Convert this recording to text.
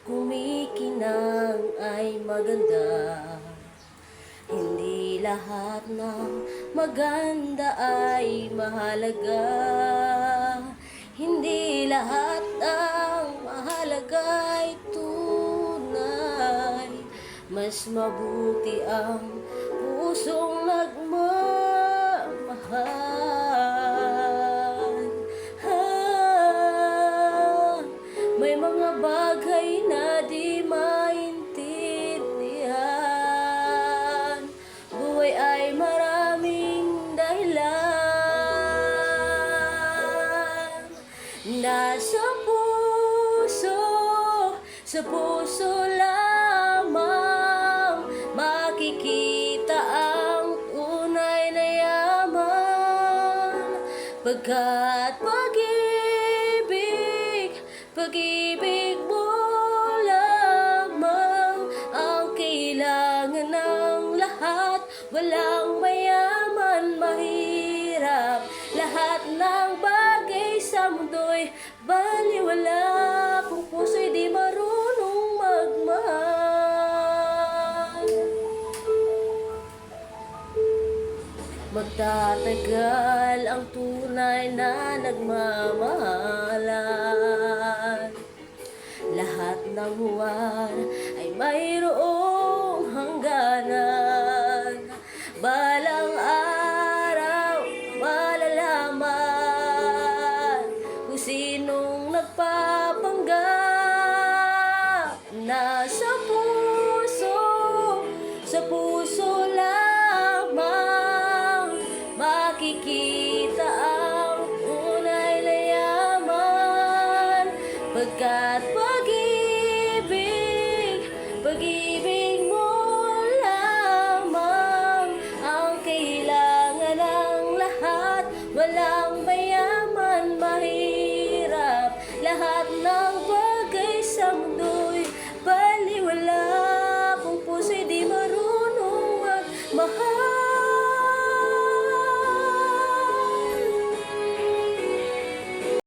kumikinang ay maganda. Hindi lahat ng maganda ay mahalaga. Hindi lahat ng mahalaga ay tunay. Mas mabuti ang pusong nagmamahal. May mga bagay na di maintindihan. Buhay ay maraming dahilan. Nasa puso, sa puso lamang makikita ang tunay na yaman. Pagkat pag-ibig mo lamang ang kailangan ng lahat. Walang mayaman, mahirap, lahat ng bagay sa mundo'y baliwala kung puso'y di marunong magmahal. Magtatagal ang tunay na nagmamahalan. Lahat ng buwan ay mayroong hangganan. Balang araw malalaman kung sinong nagpapanggap. Nasa puso lamang makikita ang tunay na yaman. Pagkat